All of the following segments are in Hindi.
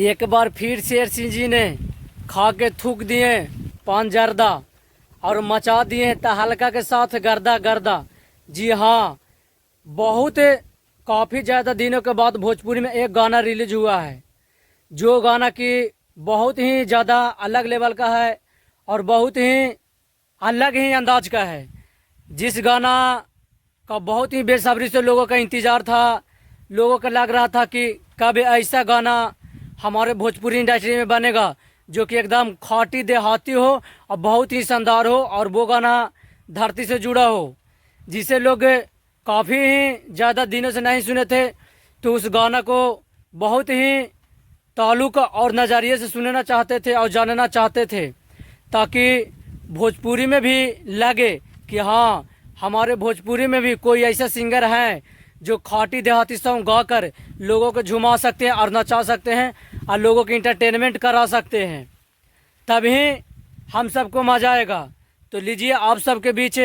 एक बार फिर शेर सिंह जी ने खा के थूक दिए पान जर्दा और मचा दिए तहलका के साथ गर्दा गर्दा। जी हाँ, बहुत काफ़ी ज़्यादा दिनों के बाद भोजपुरी में एक गाना रिलीज हुआ है, जो गाना की बहुत ही ज़्यादा अलग लेवल का है और बहुत ही अलग ही अंदाज का है। जिस गाना का बहुत ही बेसब्री से लोगों का इंतज़ार था, लोगों को लग रहा था कि कब ऐसा गाना हमारे भोजपुरी इंडस्ट्री में बनेगा जो कि एकदम खाटी देहाती हो और बहुत ही शानदार हो और वो गाना धरती से जुड़ा हो, जिसे लोग काफ़ी ही ज़्यादा दिनों से नहीं सुने थे। तो उस गाना को बहुत ही ताल्लुक और नज़रिए से सुनना चाहते थे और जानना चाहते थे, ताकि भोजपुरी में भी लगे कि हाँ, हमारे भोजपुरी में भी कोई ऐसा सिंगर है जो खाटी देहाती सॉन्ग गाकर लोगों को झुमा सकते हैं और नचा सकते हैं और लोगों की इंटरटेनमेंट करा सकते हैं, तभी हम सबको मजा आएगा। तो लीजिए, आप सबके बीच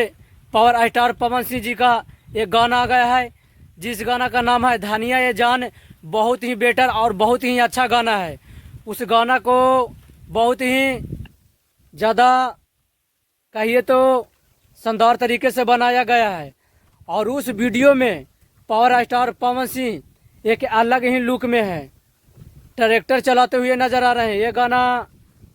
पावर स्टार पवन सिंह जी का एक गाना आ गया है, जिस गाना का नाम है धनिया ये जान। बहुत ही बेटर और बहुत ही अच्छा गाना है। उस गाना को बहुत ही ज़्यादा कहिए तो शानदार तरीके से बनाया गया है और उस वीडियो में पावर स्टार पवन सिंह एक अलग ही लुक में है, ट्रैक्टर चलाते हुए नज़र आ रहे हैं। ये गाना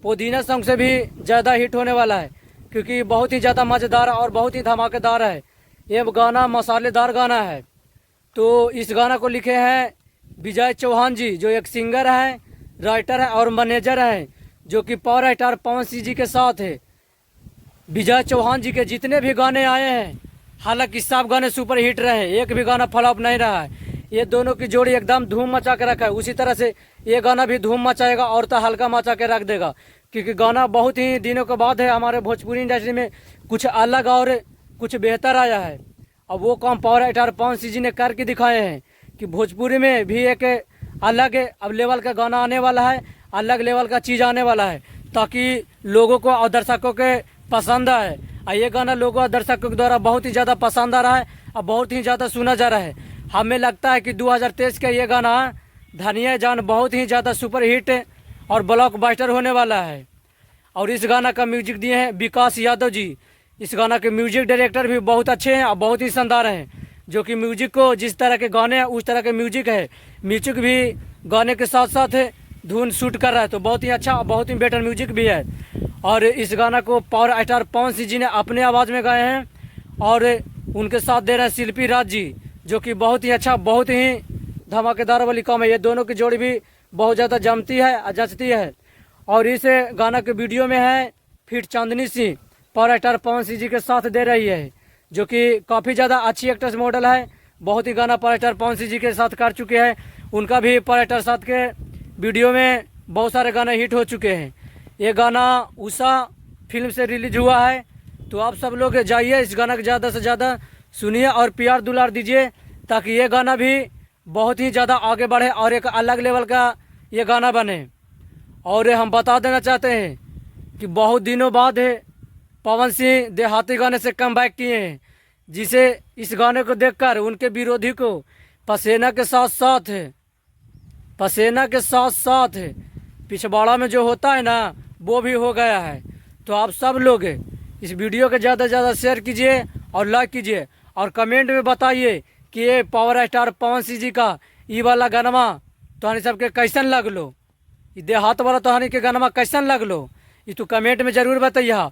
पुदीना सॉन्ग से भी ज़्यादा हिट होने वाला है, क्योंकि बहुत ही ज़्यादा मज़ेदार और बहुत ही धमाकेदार है। ये गाना मसालेदार गाना है। तो इस गाना को लिखे हैं विजय चौहान जी, जो एक सिंगर है, राइटर है और मैनेजर है, जो कि पावर स्टार पवन सिंह जी के साथ है। विजय चौहान जी के जितने भी गाने आए हैं, हालांकि सब गाने सुपर हिट रहे, एक भी गाना फ्लॉप नहीं रहा है। ये दोनों की जोड़ी एकदम धूम मचा के रखा है। उसी तरह से ये गाना भी धूम मचाएगा और तो हल्का मचा के रख देगा, क्योंकि गाना बहुत ही दिनों के बाद है हमारे भोजपुरी इंडस्ट्री में कुछ अलग और कुछ बेहतर आया है। अब वो काम पावर स्टार पवन सिंह जी ने करके दिखाए हैं कि भोजपुरी में भी एक अलग अब लेवल का गाना आने वाला है, अलग लेवल का चीज़ आने वाला है, ताकि लोगों को और दर्शकों के पसंद आए। और ये गाना लोगों और दर्शकों के द्वारा बहुत ही ज़्यादा पसंद आ रहा है और बहुत ही ज़्यादा सुना जा रहा है। हमें लगता है कि 2023 का ये गाना धनिया जान बहुत ही ज़्यादा सुपर हिट और ब्लॉकबस्टर होने वाला है। और इस गाना का म्यूजिक दिए हैं विकास यादव जी। इस गाना के म्यूजिक डायरेक्टर भी बहुत अच्छे हैं और बहुत ही शानदार हैं, जो कि म्यूजिक को जिस तरह के गाने हैं उस तरह के म्यूजिक है। म्यूजिक भी गाने के साथ साथ धुन शूट कर रहा है, तो बहुत ही अच्छा और बहुत ही बेटर म्यूजिक भी है। और इस गाना को पावर स्टार पवन सिंह जी ने अपने आवाज़ में गाए हैं और उनके साथ दे रहे हैं शिल्पी राज जी, जो कि बहुत ही अच्छा, बहुत ही धमाकेदार वाली काम है। ये दोनों की जोड़ी भी बहुत ज़्यादा जमती है, जचती है। और इस गाना के वीडियो में है फिर चांदनी सिंह पावर स्टार पवन सिंह जी के साथ दे रही है, जो कि काफ़ी ज़्यादा अच्छी एक्ट्रेस मॉडल है। बहुत ही गाना पावर स्टार पवन सिंह जी के साथ कर चुके हैं। उनका भी पावर स्टार साथ के वीडियो में बहुत सारे गाने हिट हो चुके हैं। ये गाना उषा फिल्म से रिलीज हुआ है। तो आप सब लोग जाइए, इस गाना को ज़्यादा से ज़्यादा सुनिए और प्यार दुलार दीजिए, ताकि ये गाना भी बहुत ही ज़्यादा आगे बढ़े और एक अलग लेवल का ये गाना बने। और हम बता देना चाहते हैं कि बहुत दिनों बाद पवन सिंह देहाती गाने से कम बैक किए हैं, जिसे इस गाने को देखकर उनके विरोधी को पसीना के साथ साथ पिछवाड़ा में जो होता है ना, वो भी हो गया है। तो आप सब लोग इस वीडियो को ज़्यादा से ज़्यादा शेयर कीजिए और लाइक कीजिए और कमेंट में बताइए कि ये पावर स्टार पवन सिंह जी का ये वाला गाना तोहनी सबके कैसन लगलो, ये देहात वाला तोहनी के गाना कैसन लगलो, ये तो कमेंट में ज़रूर बताइए।